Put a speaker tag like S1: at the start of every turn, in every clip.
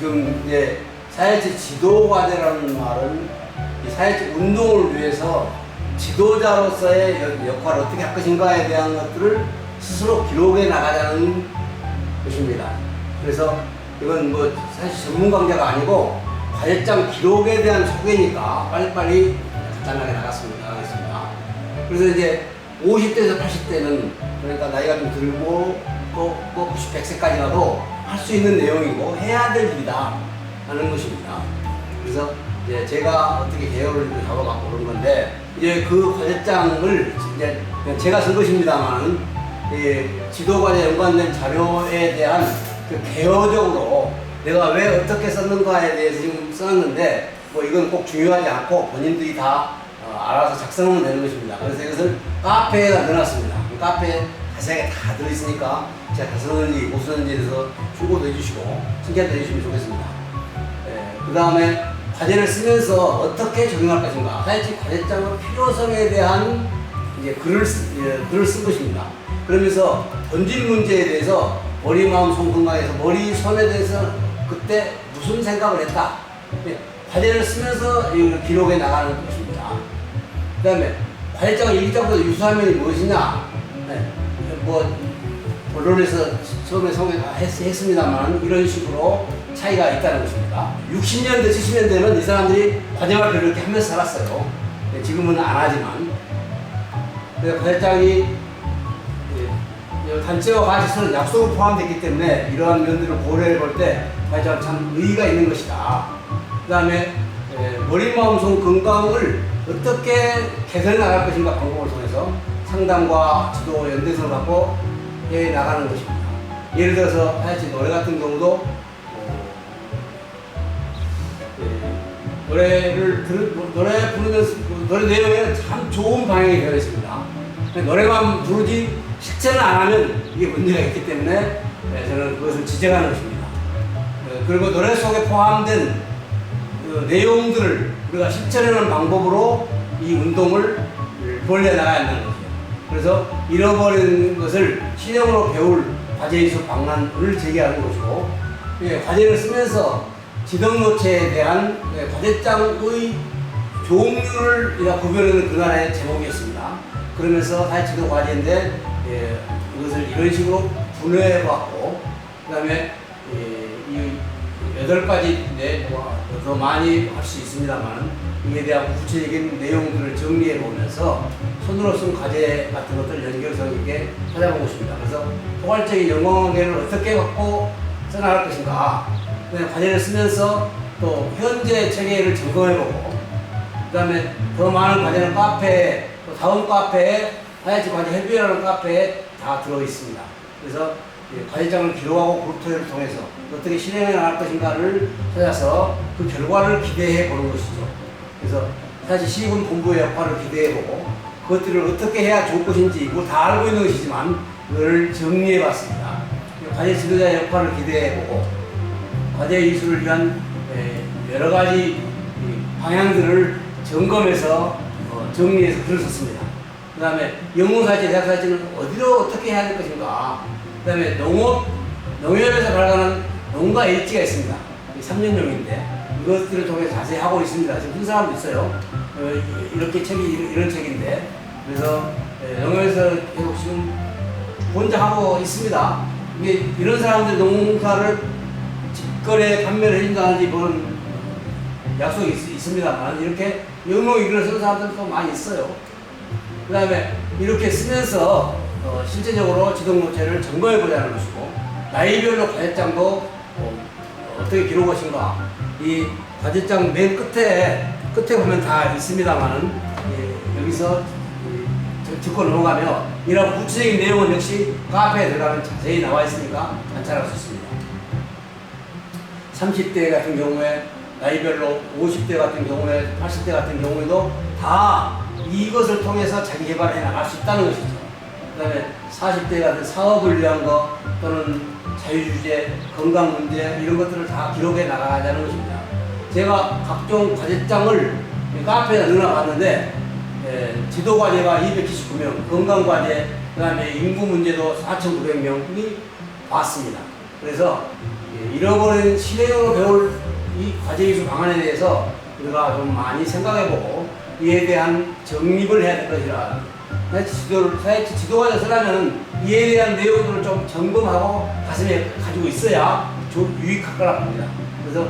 S1: 지금 이제 사회적 지도 과제라는 말은 이 사회적 운동을 위해서 지도자로서의 역할을 어떻게 할 것인가에 대한 것들을 스스로 기록해 나가자는 것입니다. 그래서 이건 뭐 사실 전문 강좌가 아니고 과제장 기록에 대한 소개니까 빨리빨리 간단하게 나가겠습니다. 그래서 이제 50대에서 80대는 그러니까 나이가 좀 들고 또 90, 100세까지라도 할 수 있는 내용이고 해야 될 일이다 하는 것입니다. 그래서 이제 제가 어떻게 개요를 잡아갖고 그런 건데 이제 그 과제장을 이제 제가 쓴 것입니다만 지도과제 연관된 자료에 대한 그 개요적으로 내가 왜 어떻게 썼는가에 대해서 지금 써놨는데 뭐 이건 꼭 중요하지 않고 본인들이 다 알아서 작성하면 되는 것입니다. 그래서 이것을 카페에다 넣어놨습니다. 카페에 자세하게 다 들어있으니까 제가 다 썼는지 못 썼는지에 대해서 충고도 해주시고 칭찬도 해주시면 좋겠습니다. 그 다음에 과제를 쓰면서 어떻게 적용할 것인가, 사회적 과제장의 필요성에 대한 이제 글을 쓴 것입니다. 그러면서 던진 문제에 대해서 머리, 마음, 손, 건강에서 머리, 손에 대해서 그때 무슨 생각을 했다. 과제를 쓰면서 기록해 나가는 것입니다. 그 다음에 과제장을 일기장보다 유사하면이 무엇이냐? 뭐 언론에서 처음에 했습니다만 이런 식으로 차이가 있다는 것입니다. 60년대, 70년대는 이 사람들이 과제를 이렇게 하면서 살았어요. 지금은 안 하지만. 과제장이 단체와 같이 쓰는 약속을 포함되어 있기 때문에 이러한 면들을 고려해 볼 때 과제장은 참 의의가 있는 것이다. 그 다음에 머리, 마음, 손 건강을 어떻게 개선해 나갈 것인가 방법을 통해서 상담과 지도 연대성을 갖고 해 나가는 것입니다. 예를 들어서 하여튼 노래 같은 경우도 노래 부르면서 노래 내용에는 참 좋은 방향이 되어 있습니다. 노래만 부르지 실천을 안 하면 이게 문제가 있기 때문에 저는 그것을 지적하는 것입니다. 그리고 노래 속에 포함된 그 내용들을 우리가 실천하는 방법으로 이 운동을 벌려 나가야 한다는 거죠. 그래서 잃어버린 것을 실용으로 배울 과제이수 방안을 제기하는 것이고, 과제를 쓰면서 지덕노체에 대한 과제장의 종류를 구별하는 그날의 제목이었습니다. 그러면서 사회지도 과제인데 이것을 이런 식으로 분해해봤고, 그 다음에 이 8가지인데 더 많이 할 수 있습니다만 이에 대한 구체적인 내용들을 정리해 보면서 손으로 쓴 과제 같은 것들 연결성 있게 찾아본 것입니다. 그래서 포괄적인 영광관계를 어떻게 갖고 써나갈 것인가, 과제를 쓰면서 또 현재 체계를 점검해보고, 그 다음에 더 많은 과제는 카페에, 또 다음 카페에 하야지 과제 협의회라는 카페에 다 들어있습니다. 그래서 과제장을 기록하고 그룹토를 통해서 어떻게 실행해 나갈 것인가를 찾아서 그 결과를 기대해 보는 것이죠. 그래서 사실 시군 본부의 역할을 기대해 보고 그것들을 어떻게 해야 좋을 것인지 그걸 다 알고 있는 것이지만 그걸 정리해 봤습니다. 과제 지도자의 역할을 기대해 보고 과제 이수를 위한 여러 가지 방향들을 점검해서 정리해서 글을 썼습니다. 그 다음에 영문사지, 대학사지는 어디로 어떻게 해야 될 것인가. 그 다음에 농협에서 발간한 농가 일지가 있습니다. 3년용인데 이것들을 통해서 자세히 하고 있습니다. 지금 큰 사람도 있어요. 이렇게 책이 이런 책인데, 그래서 농협에서 계속 지금 혼자 하고 있습니다. 이게 이런 사람들이 농사를 직거래 판매를 해준다는지 그런 약속이 있습니다만 이렇게 영농 글을 쓰는 사람들도 많이 있어요. 그 다음에 이렇게 쓰면서 실제적으로 지도노체를 점검해보자는 것이고, 나이별로 과제장도 어떻게 기록할 것인가. 이 과제장 맨 끝에 보면 다 있습니다만은 여기서 짚고 넘어가며 이런 구체적인 내용은 역시 카페에 들어가면 자세히 나와 있으니까 관찰할 수 있습니다. 30대 같은 경우에 나이별로 50대 같은 경우에 80대 같은 경우에도 다 이것을 통해서 자기 개발해 나갈 수 있다는 것이죠. 그 다음에 40대 같은 사업을 위한 것 또는 자유주제, 건강 문제 이런 것들을 다 기록해 나가자는 것입니다. 제가 각종 과제장을 카페에 넣어놨는데 지도과제가 279명, 건강과제, 그 다음에 인구 문제도 4,900명이 봤습니다. 그래서 잃어버린 실행으로 배울 이 과제 이수 방안에 대해서 우리가 좀 많이 생각해보고 이에 대한 정립을 해야 될 것이라. 사회치 지도가 쓰려면 이에 대한 내용들을 좀 점검하고 가슴에 가지고 있어야 유익할 거라 봅니다. 그래서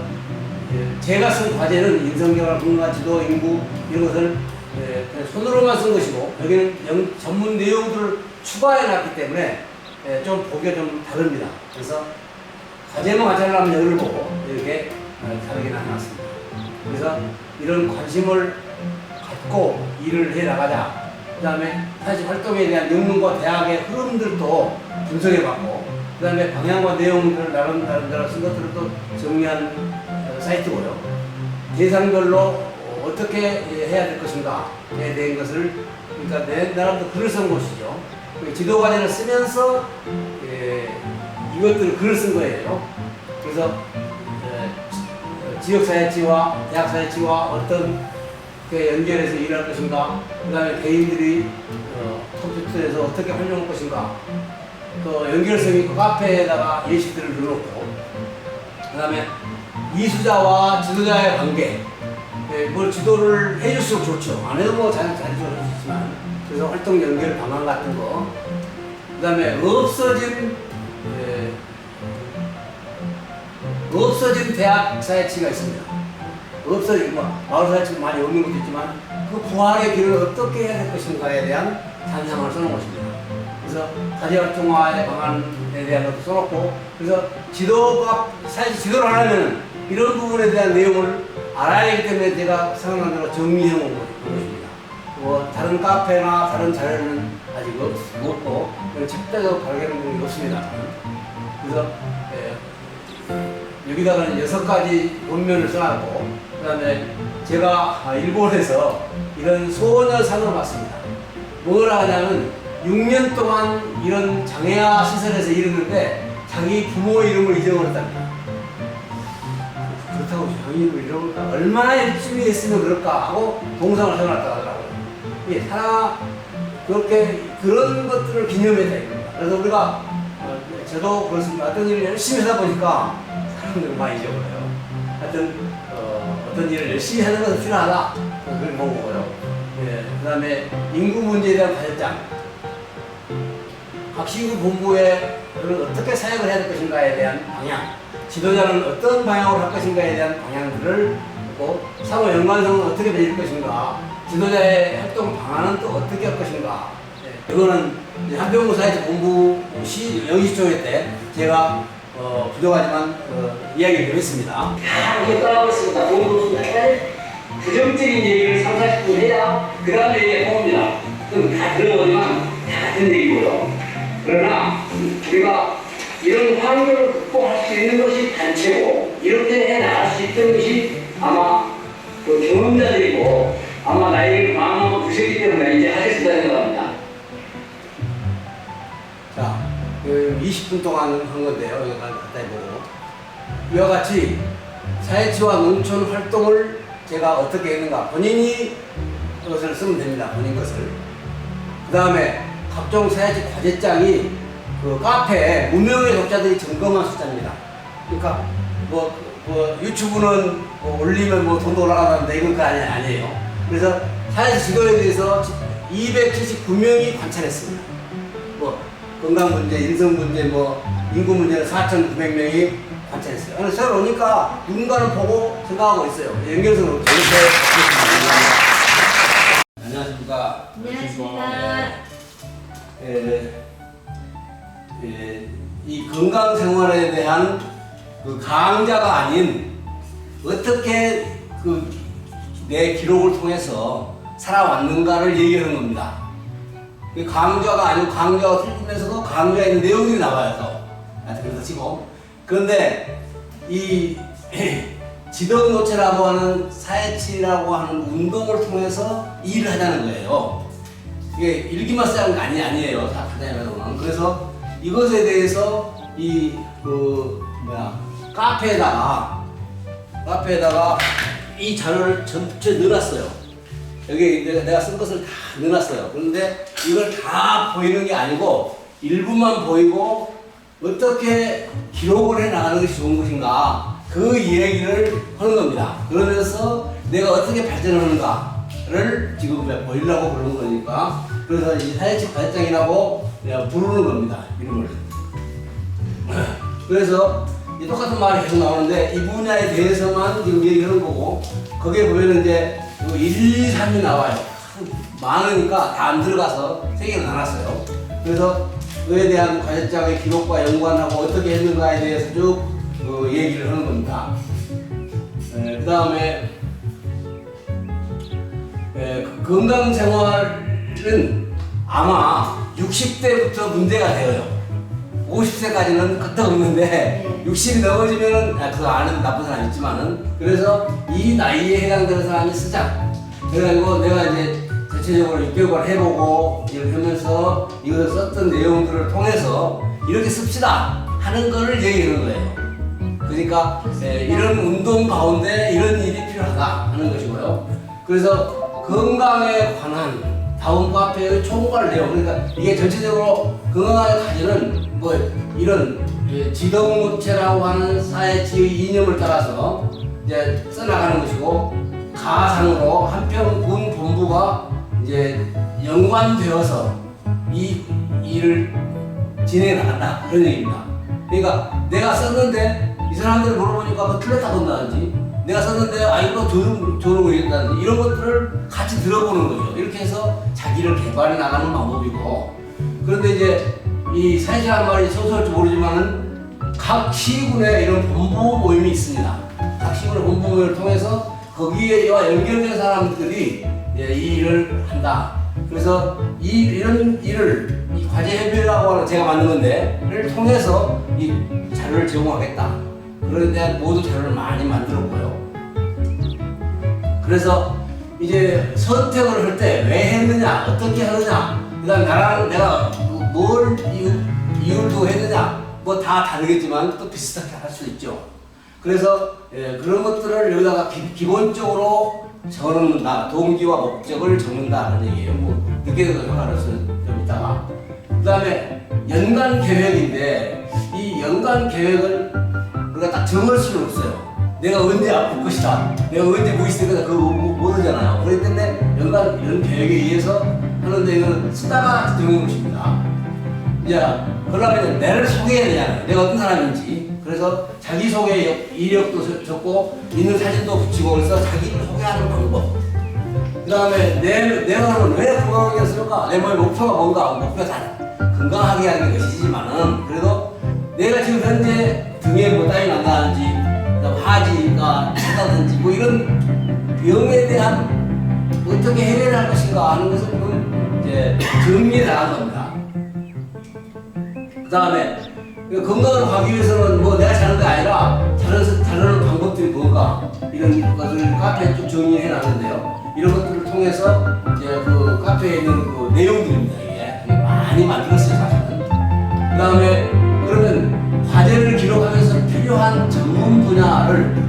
S1: 제가 쓴 과제는 인성개발, 분과 지도, 인구 이런 것을 그냥 손으로만 쓴 것이고 여기는 전문 내용들을 추가해 놨기 때문에 좀 보기가 좀 다릅니다. 그래서 과제만 가져가려면 여기를 보고 이렇게 다르게 나눠놨습니다. 그래서 이런 관심을 갖고 일을 해 나가자. 그 다음에 사실 활동에 대한 연문과 대학의 흐름들도 분석해봤고, 그 다음에 방향과 내용들을 나름대로 쓴 것들을 또 정리한 사이트고요. 대상별로 어떻게 해야 될 것인가에 대한 것을, 그러니까 내 나름대로 글을 쓴 것이죠. 지도과제를 쓰면서 이것들을 글을 쓴 거예요. 그래서 지역사회치와 대학사회치와 어떤 연결해서 일할 것인가, 그 다음에 개인들이 컴퓨터에서 어떻게 활용할 것인가, 또 연결성 있고 카페에다가 예시들을 넣어놓고, 그 다음에 이수자와 지도자의 관계, 뭘 지도를 해줄수록 좋죠. 안 해도 뭐 잘 지도를 할 수 있지만, 그래서 활동 연결 방안 같은 거, 그 다음에 없어진 대학 사회치가 있습니다. 없어진 마을 사회치도 많이 없는 것도 있지만 그 부활의 길을 어떻게 해야 될 것인가에 대한 찬상을 써놓은 것입니다. 그래서 가지활동화의 방안에 대한 것도 써놓고, 그래서 지도를 하려면 이런 부분에 대한 내용을 알아야 하기 때문에 제가 생각난 대로 정리해 놓은 것입니다. 다른 카페나 다른 자료는 아직 없고 책자도 발견된 게 없습니다. 그래서 여기다가는 6가지 본면을 써놨고, 그 다음에 제가 일본에서 이런 소녀상을 받습니다. 뭘 하냐면 6년 동안 이런 장애아 시설에서 일했는데 자기 부모 이름을 잊어버렸답니다. 그렇다고 자기 이름을 잃어버릴까? 얼마나 열심히 했으면 그럴까 하고 동상을 세워놨다고 하더라고요. 그런 것들을 기념해야 됩니다. 그래서 우리가 저도 그렇습니다. 어떤 일을 열심히 하다 보니까 사람들을 많이 잊어버려요. 하여튼 어떤 일을 열심히 하는 것은 필요하다. 그걸 보고요. 그 다음에 인구 문제에 대한 가설장, 각 시군 본부에 어떻게 사역을 해야 될 것인가에 대한 방향, 지도자는 어떤 방향으로 할 것인가에 대한 방향들을 보고, 상호 연관성은 어떻게 맺을 것인가, 지도자의 활동 방안은 또 어떻게 할 것인가. 이거는 한병구 사회치 본부 영시조회 때 제가 부족하지만 이야기를 했습니다.
S2: 이렇게 따라오겠습니다. 부정적인 얘기를 3, 40분 해야 그 다음 얘기가 통합니다. 그럼 다 들어보지만 다 같은 얘기고요. 그러나 우리가 이런 환경을 극복할 수 있는 것이 단체고, 이렇게 해 나갈 수 있던 것이 아마 그 경험자들이고, 아마 나이를 많이 드셨기 때문에 이제 하겠습니다 생각합니다.
S1: 자, 20분 동안 한 건데요. 이거 갖다 해보고. 이와 같이 사회치와 농촌 활동을 제가 어떻게 했는가, 본인이 것을 쓰면 됩니다. 본인 것을. 그 다음에 각종 사회치 과제장이 그 카페에 무명의 독자들이 점검한 숫자입니다. 그러니까 유튜브는 올리면 돈도 올라가는데 이건 그거 아니에요. 그래서 사회치 지도에 대해서 279명이 관찰했습니다. 건강 문제, 인성 문제, 인구 문제는 4,900명이 관찰했어요. 그래서 저를 오니까 누군가는 보고 생각하고 있어요. 연결성으로 재밌게 안녕하십니까.
S3: 안녕하십니까.
S1: 이 건강 생활에 대한 그 강좌가 아닌 어떻게 내 기록을 통해서 살아왔는가를 얘기하는 겁니다. 강좌가 아니고 강좌가 틀리면서도 강좌에 있는 내용들이 나와요. 그래서 치고. 그런데 이 지도노체라고 하는 사회치라고 하는 운동을 통해서 일을 하자는 거예요. 이게 일기만 쓰자는 게 아니에요. 다 하자면. 그래서 이것에 대해서 카페에다가 이 자료를 전체 넣어놨어요. 여기 내가 쓴 것을 다 넣어놨어요. 그런데 이걸 다 보이는 게 아니고 일부만 보이고 어떻게 기록을 해 나가는 것이 좋은 것인가 그 얘기를 하는 겁니다. 그러면서 내가 어떻게 발전하는가를 지금 보이려고 그러는 거니까 그래서 이 사회적 발전이라고 부르는 겁니다. 이름을. 그래서 이 똑같은 말이 계속 나오는데 이 분야에 대해서만 지금 얘기하는 거고 거기에 보면 이제 1, 2, 3이 나와요. 많으니까 다 안 들어가서 3개로 나눴어요. 그래서 그에 대한 과제장의 기록과 연관하고 어떻게 했는가에 대해서 쭉 얘기를 하는 겁니다. 그 다음에 건강생활은 아마 60대부터 문제가 되어요. 50세까지는 끄떡없는데 60이 넘어지면은 그거 아는 나쁜 사람 있지만은 그래서 이 나이에 해당되는 사람이 쓰자. 그래가지고 내가 이제 대체적으로 6개월 해보고 이렇게 하면서 이것을 썼던 내용들을 통해서 이렇게 씁시다 하는 거를 얘기하는 거예요. 그러니까 이런 운동 가운데 이런 일이 필요하다 하는 것이고요. 그래서 건강에 관한 다음 카페의 총괄 내용, 그러니까 이게 전체적으로 건강을 가지는 뭐 이런 지덕무체라고 하는 사회치의 이념을 따라서 이제 써나가는 것이고 가상으로 한평군 본부가 이제 연관되어서 이 일을 진행해 나간다 그런 얘기입니다. 그러니까 내가 썼는데 이 사람들 물어보니까 뭐 틀렸다 본다든지 내가 썼는데 이거 좋은 거 얘기한다든지 이런 것들을 같이 들어보는 거죠. 이렇게 해서 자기를 개발해 나가는 방법이고 그런데 이제 이 사회자란 말이 소소할지 모르지만은 각 시군에 이런 본부 모임이 있습니다. 각 시군의 본부 모임을 통해서 거기에와 연결된 사람들이 이 일을 한다. 그래서 이런 일을 이 과제 협의라고 하는 제가 만든 건데를 통해서 이 자료를 제공하겠다. 그런 데 모두 자료를 많이 만들었고요. 그래서 이제 선택을 할 때 왜 했느냐, 어떻게 하느냐, 그다음 나랑 내가 뭘 이유를 두고 했느냐, 뭐 다 다르겠지만 또 비슷하게 할 수 있죠. 그래서 그런 것들을 여기다가 기본적으로 적어놓는다. 동기와 목적을 적는다는 얘기예요. 뭐 늦게 들어가는 좀 있다가. 그 다음에 연간 계획인데 이 연간 계획을 우리가 딱 정할 수는 없어요. 내가 언제 아플 것이다. 내가 언제 뭐 있을 거다. 그거 모르잖아요. 그렇기 때문에 연간 이런 계획에 의해서 하는데 이거는 쓰다가 정해놓은 것입니다. 이제 그러려면 나를 소개해야 되잖아요. 내가 어떤 사람인지. 그래서 자기소개 이력도 적고 있는 사진도 붙이고 그래서 자기를 소개하는 방법. 그 다음에 내가 그러면 왜 건강하겠습니까? 내 몸의 목표가 뭔가? 목표가 다 건강하게 하는 것이지만은 그래도 내가 지금 현재 등에 뭐 땀이 난다든지 하지가 차다든지 뭐 이런 병에 대한 어떻게 해결을 할 것인가 하는 것을 이제 정리해 나간 겁니다. 그 다음에 건강을 하기 위해서는 뭐 내가 자는 게 아니라 자는 방법들이 뭔가 이런 것을 카페에 쭉 정리해 놨는데요. 이런 것들을 통해서 이제 그 카페에 있는 그 내용들입니다. 이게 많이 만들었어요, 사실은. 그 다음에 그러면 과제를 기록하면서 필요한 전문 분야를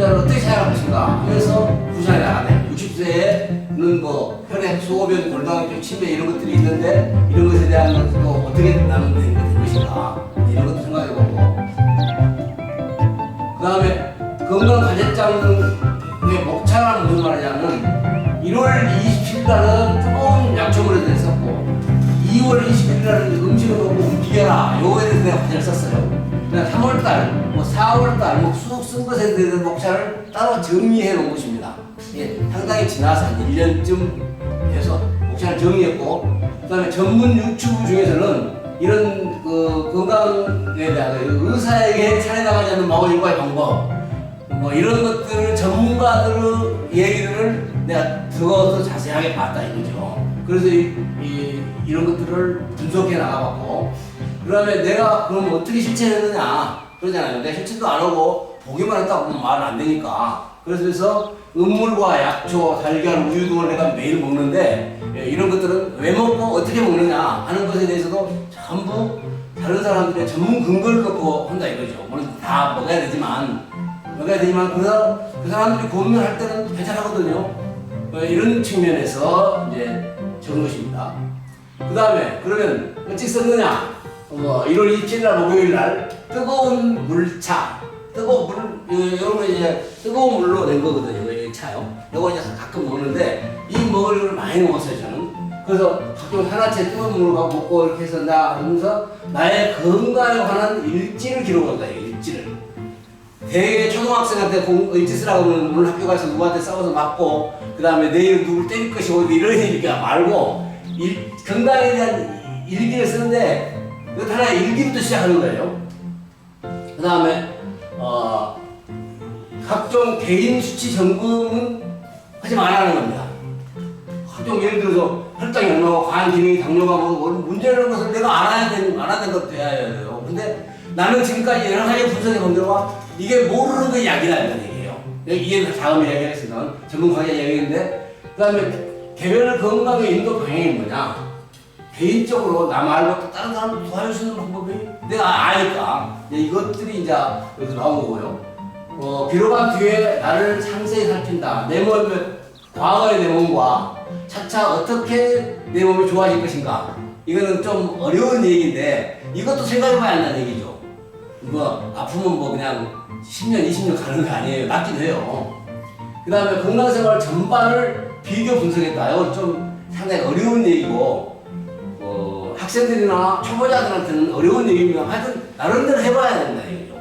S1: 어떻게 생각할 것인가 하면서 구상해 나가네. 60세에는 뭐 혈액, 소변, 골다공증, 치매 이런 것들이 있는데 이런 것에 대한 것도 어떻게 나누는 것인가 이런 것도 생각해보고 그 다음에 건강과제장의 목차가 무슨 말이냐면 1월 20일 날은 뜨거운 약초물에 대해서 썼고 2월 20일 날은 음식을 먹고 움직여라 요거에 대해서 내가 과제를 썼어요. 그냥 3월달, 뭐 4월달 쑥 쓴 것에 대한 목차를 따로 정리해 놓은 것입니다. 이게 상당히 지나서 한 1년쯤 해서 목차를 정리했고 그 다음에 전문 유튜브 중에서는 이런 그 건강에 대한 의사에게 살해당하지 않는 마법 일과의 방법 뭐 이런 것들을 전문가들의 얘기를 내가 들어서 자세하게 봤다 이거죠. 그래서 이런 것들을 분석해 나가봤고 그 다음에 내가 그럼 어떻게 실천했느냐 그러잖아요. 내가 실천도 안 하고 보기만 했다고 하면 말은 안 되니까 그래서 음물과 약초, 달걀, 우유 등을 내가 매일 먹는데 이런 것들은 왜 먹고 어떻게 먹느냐 하는 것에 대해서도 전부 다른 사람들의 전문 근거를 갖고 한다 이거죠. 물론 다 먹어야 되지만 그 사람들이 고민할 때는 괜찮하거든요. 이런 측면에서 이제 적은 것입니다. 그 다음에 그러면 어찌 썼느냐 1월 27일 날 목요일 날 뜨거운 물차, 뜨거운 물, 여러분 이제 뜨거운 물로 낸 거거든요. 이 차요. 이거 이제 가끔 먹는데 이 먹을 걸 많이 먹었어요 저는. 그래서 가끔 하나째 뜨거운 물을 먹고 이렇게 해서 나 하면서 나의 건강에 관한 일지를 기록한다. 일지를. 대개 초등학생한테 일지 쓰라고 하면 오늘 학교 가서 누구한테 싸워서 맞고 그 다음에 내일 누굴 때릴 것이고 이런 얘기가 말고 건강에 대한 일기를 쓰는데 이것 하나의 일기부터 시작하는 거예요. 그 다음에 각종 개인 수치 점검은 하지 말라는 겁니다. 각종 예를 들어서 혈당이 얼마고 간 기능이 당뇨가 뭐 문제라는 것을 내가 알아야 되는 것도 돼야 해요. 근데 나는 지금까지 여러 가지 분석해 본 결과 이게 모르는 게 약이라는 얘기예요. 이게 다음 이야기했으면 전문가의 이야기인데 그 다음에 개별 건강의 인도 방향이 뭐냐? 개인적으로 나 말고 또 다른 사람을 도와줄 수 있는 방법이 내가 아니까 이것들이 이제 여기서 나온 거고요. 비록한 뒤에 나를 상세히 살핀다. 내 몸의 과거의 내 몸과 차차 어떻게 내 몸이 좋아질 것인가. 이거는 좀 어려운 얘기인데 이것도 생각해봐야 한다는 얘기죠. 뭐 아프면 뭐 그냥 10년, 20년 가는 거 아니에요. 낫기도 해요. 그 다음에 건강생활 전반을 비교 분석했다. 이건 좀 상당히 어려운 얘기고 학생들이나 초보자들한테는 어려운 얘기입니다. 하여튼 나름대로 해봐야 된다 얘기죠.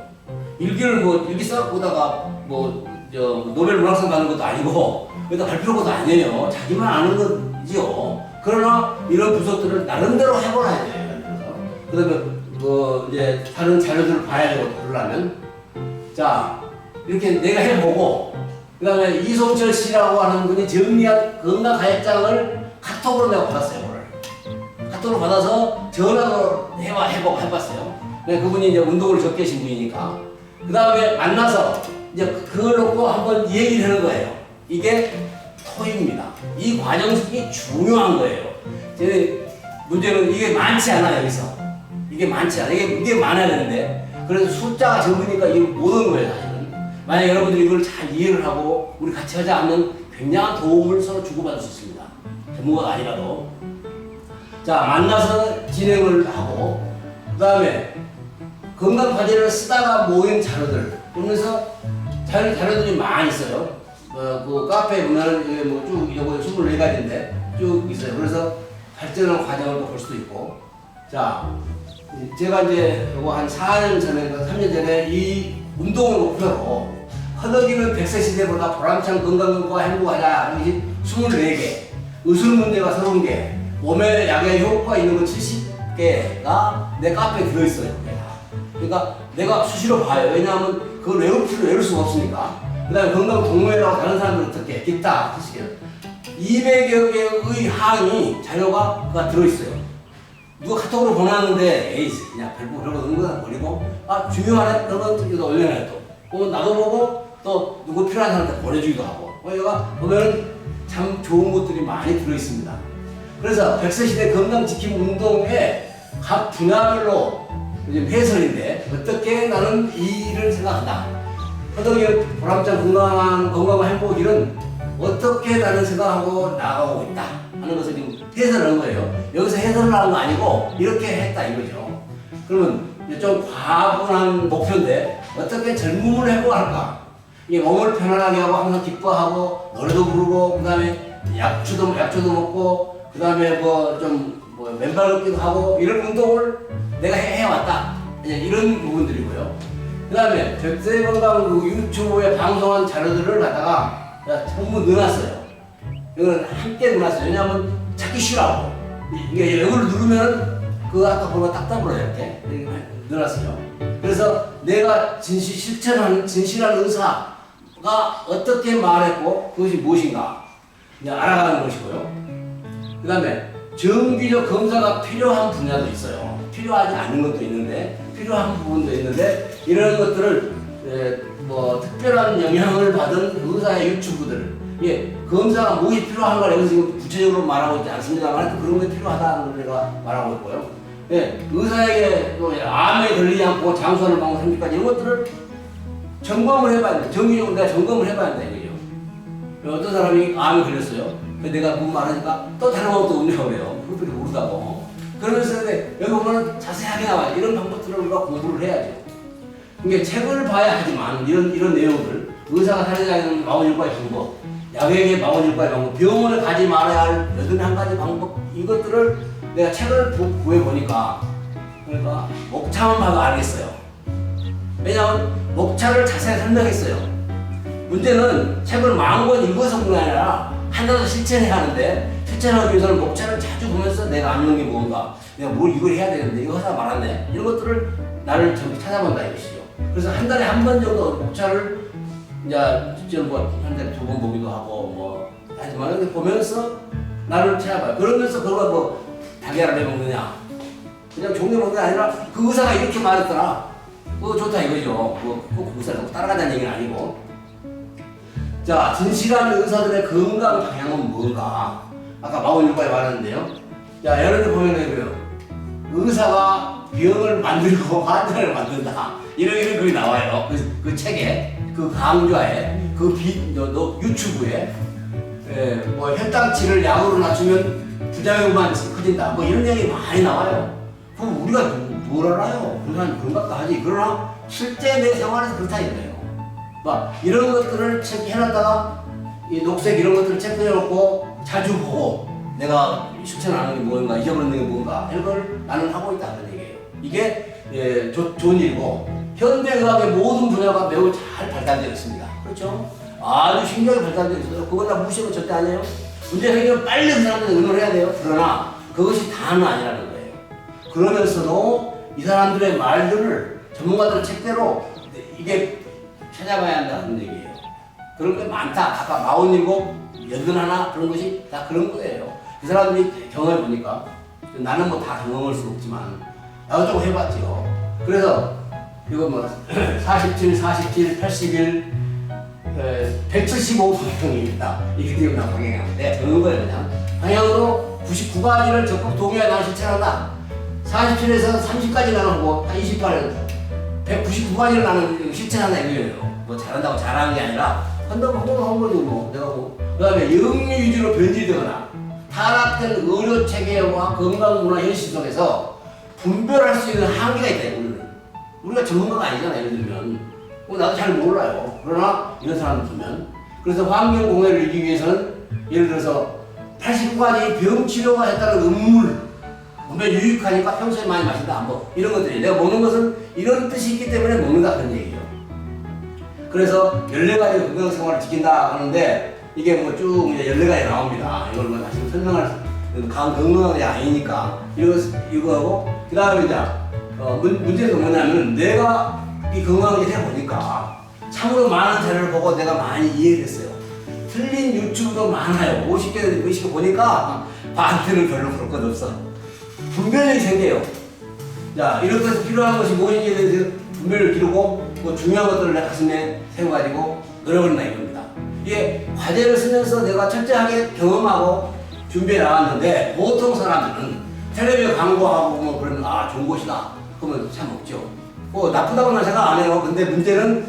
S1: 일기를 일기 써보다가 노벨 문학상 받는 것도 아니고 여기다 발표한 것도 아니에요. 자기만 아는 거지요. 그러나 이런 분석들을 나름대로 해보아야 돼요. 그다음에 이제 다른 자료들을 봐야 되고 그러려면 자 이렇게 내가 해보고 그다음에 이송철 씨라고 하는 분이 정리한 건강 가입장을 카톡으로 내가 받았어요. 카톡으로 받아서 전화로 해봤어요. 그분이 이제 운동을 적게 하신 분이니까. 그 다음에 만나서 이제 그걸 놓고 한번 얘기를 하는 거예요. 이게 토입니다. 이 과정이 중요한 거예요. 문제는 이게 많지 않아, 여기서. 이게 많지 않아. 이게 많아야 되는데. 그래서 숫자가 적으니까 이게 못 오는 거예요, 사실은. 만약 여러분들이 이걸 잘 이해를 하고 우리 같이 하지 않으면 굉장한 도움을 서로 주고받을 수 있습니다. 전문가가 아니라도. 자, 만나서 진행을 하고, 그 다음에 건강과제를 쓰다가 모인 자료들, 그러면서 자료들이 많이 있어요. 그 카페에 보면 쭉 이거 24가지인데 쭉 있어요. 그래서 발전하는 과정을 볼 수도 있고. 자, 제가 이제 요거 한 4년 전에, 3년 전에 이 운동을 목표로 허덕이는 100세 시대보다 보람찬 건강과 행복하자. 이게 24개, 의술 문제가 30개, 몸에 약의 효과가 있는 건 70개가 내 카페에 들어있어요. 그러니까 내가 수시로 봐요. 왜냐하면 그걸 외울 수가 없으니까. 그 다음에 건강 동호회라고 다른 사람들 어떻게 기타 하시게요. 200여 개의 항이 자료가 들어있어요. 누가 카톡으로 보내놨는데 에이 그냥 별거 은근한 버리고 중요하네 그러면 이거 올려놔요 또. 나도 보고 또 누구 필요한 사람한테 보내주기도 하고. 여기가 보면 참 좋은 것들이 많이 들어있습니다. 그래서 100세 시대 건강지킴 운동의 각 분야별로 해설인데 어떻게 나는 이 일을 생각한다. 허덕이는 보람찬 건강과 행복일은 어떻게 나는 생각하고 나아가고 있다 하는 것을 지금 해설을 한 거예요. 여기서 해설을 하는 거 아니고 이렇게 했다 이거죠. 그러면 좀 과분한 목표인데 어떻게 젊음을 행복할까? 이게 몸을 편안하게 하고 항상 기뻐하고 노래도 부르고 그 다음에 약초도 먹고 그 다음에 맨발 걷기도 하고 이런 운동을 내가 해왔다. 이런 부분들이고요. 그 다음에 100세 건강 유튜브에 방송한 자료들을 갖다가 전부 넣어놨어요. 이거는 함께 넣어놨어요. 왜냐하면 찾기 쉬라고. 이게 이걸 누르면 아까 보면 딱 떠버려요. 이렇게 넣어놨어요. 그래서 내가 실천하는 진실한 의사가 어떻게 말했고 그것이 무엇인가 알아가는 것이고요. 그 다음에 정기적 검사가 필요한 분야도 있어요. 필요하지 않은 것도 있는데 필요한 부분도 있는데 이런 것들을 특별한 영향을 받은 의사의 유튜브들 검사가 무엇이 필요한가 여기서 지금 구체적으로 말하고 있지 않습니다만 그런 게 필요하다는 걸 제가 말하고 있고요. 의사에게 암에 걸리지 않고 장수하는 방법 30가지 이런 것들을 점검을 해봐야 돼. 정기적으로 내가 점검을 해봐야 돼. 이게요. 어떤 사람이 암에 걸렸어요. 내가 뭔 말하니까 또 다른 방법도 없냐고 그래요. 그것들이 모르다고. 그러면서 여기 보면 자세하게 나와요. 이런 방법들을 우리가 공부를 해야죠. 이게 책을 봐야 하지만 이런 내용들, 의사가 살해자는 41가지 방법, 약에게 41가지 방법, 병원에 가지 말아야 할 81가지 방법, 이것들을 내가 책을 구해보니까, 그러니까 목차만 봐도 알겠어요. 왜냐하면 목차를 자세히 설명했어요. 문제는 책을 마음껏 읽어서 그런 게 아니라 하나도 실천해야 하는데, 실천하기 위해서는 목차를 자주 보면서 내가 아는 게 뭔가, 내가 뭘 이걸 해야 되는데 이거 하다 말았네, 이런 것들을 나를 좀 찾아본다 이것이죠. 그래서 한 달에 한 번 정도 목차를 이제 직접 한 달에 2번 보기도 하고 하지만 이렇게 보면서 나를 찾아봐요. 그러면서 그걸 달걀을 해먹느냐, 그냥 종류 먹는 게 아니라 그 의사가 이렇게 말했더라, 그거 좋다 이거죠. 그 의사가 따라가자는 얘기는 아니고. 자, 진실한 의사들의 건강 방향은 뭔가? 아까 47가지 말했는데요. 자, 예를 들어 보면 의사가 병을 만들고 환자를 만든다, 이런 글이 나와요. 그 책에, 그 강좌에, 유튜브에, 혈당치를 약으로 낮추면 부작용만 커진다, 이런 얘기 많이 나와요. 그럼 우리가 뭘 알아요? 그런 것도 하지. 그러나 실제 내 생활에서 그렇다 이거예요. 이런 것들을 해놨다가 이 녹색 이런 것들을 체크해놓고 자주 보고 내가 실천하는 게 뭔가, 잊어버리는 게 뭔가, 이런 걸 나는 하고 있다는 얘기예요. 이게 좋은 일이고, 현대의학의 모든 분야가 매우 잘 발달되어 있습니다. 그렇죠? 아주 신기하게 발달되어 있어요. 그건 다 무시하면 절대 아니에요. 문제 해결 빨리 그 사람들은 의논을 해야 돼요. 그러나 그것이 다는 아니라는 거예요. 그러면서도 이 사람들의 말들을 전문가들의 책대로 이게 찾아봐야 한다는 얘기예요. 그런 게 많다. 아까 47, 81 그런 것이 다 그런 거예요. 그 사람들이 경험해 보니까, 나는 다 경험할 수 없지만 나도 좀 해봤죠. 그래서 이거 47, 47, 81, 175 방향입니다. 이게 지금 나 방향인데 적는 거예요. 그냥 방향으로 99가지를 적극 동의하여 나는 실천한다. 47에서 30까지 나는 하고 28은 199가지를 나는 실천한다 이거예요. 잘한다고 잘하는 게 아니라 한다고 한 거죠. 내가 그 다음에 영유 위주로 변질되거나 타락된 의료 체계와 건강문화 현실 속에서 분별할 수 있는 한계가 있다. 우리가 전문가가 아니잖아요. 예를 들면 나도 잘 몰라요. 그러나 이런 사람들 보면, 그래서 환경공해를 이기기 위해서는 예를 들어서 89가지 병치료가 했다는 음물, 몸에 유익하니까 평소에 많이 마신다, 이런 것들이, 내가 먹는 것은 이런 뜻이 있기 때문에 먹는다, 그런 얘기예요. 그래서 14가지 건강생활을 지킨다 하는데, 이게 쭉 이제 14가지 나옵니다. 이걸 다시 설명할 건강한 게 아니니까 이거하고, 그 다음에 이제 문제는 뭐냐면, 내가 이 건강을 해보니까 참으로 많은 자료를 보고 내가 많이 이해됐어요. 틀린 유튜브도 많아요. 50개 보니까 반대는 별로 볼 것 없어. 분별력이 생겨요. 자, 이런 것에서 필요한 것이 무엇인지에 대해서 분별을 기르고, 중요한 것들을 내 가슴에 세워가지고 노력을 이겁니다. 이게 과제를 쓰면서 내가 철저하게 경험하고 준비해 나왔는데, 보통 사람들은 텔레비전 광고하고 그러면 좋은 곳이다, 그러면 참 없죠. 나쁘다고는 생각 안 해요. 근데 문제는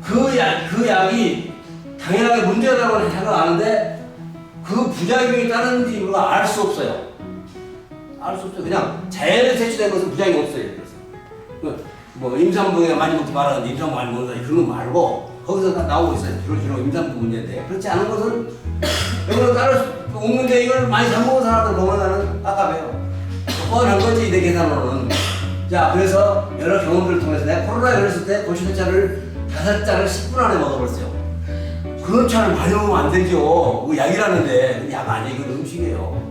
S1: 그 약이 당연하게 문제라고는 생각 안 하는데, 그 부작용이 따르는지 우리가 알 수 없어요. 알 수 없어요. 그냥 자연에 채취된 것은 부작용이 없어요. 그래서 임산부가 많이 먹지 말라는데 임산부 많이 먹는다, 그런 거 말고 거기서 다 나오고 있어요. 주로 임산부 문제인데, 그렇지 않은 것은 이거는 따를 수 없는데, 이걸 많이 사 먹은 사람들 보면 나는 깝깝해요. 뻔한 거지, 내 계산으로는. 자, 그래서 여러 경험들을 통해서 내가 코로나 걸렸을 때 고추대차를 5잔을 10분 안에 먹어버렸어요. 그런 차를 많이 먹으면 안 되죠. 그거 약이라는데. 약 아니에요. 이건 음식이에요.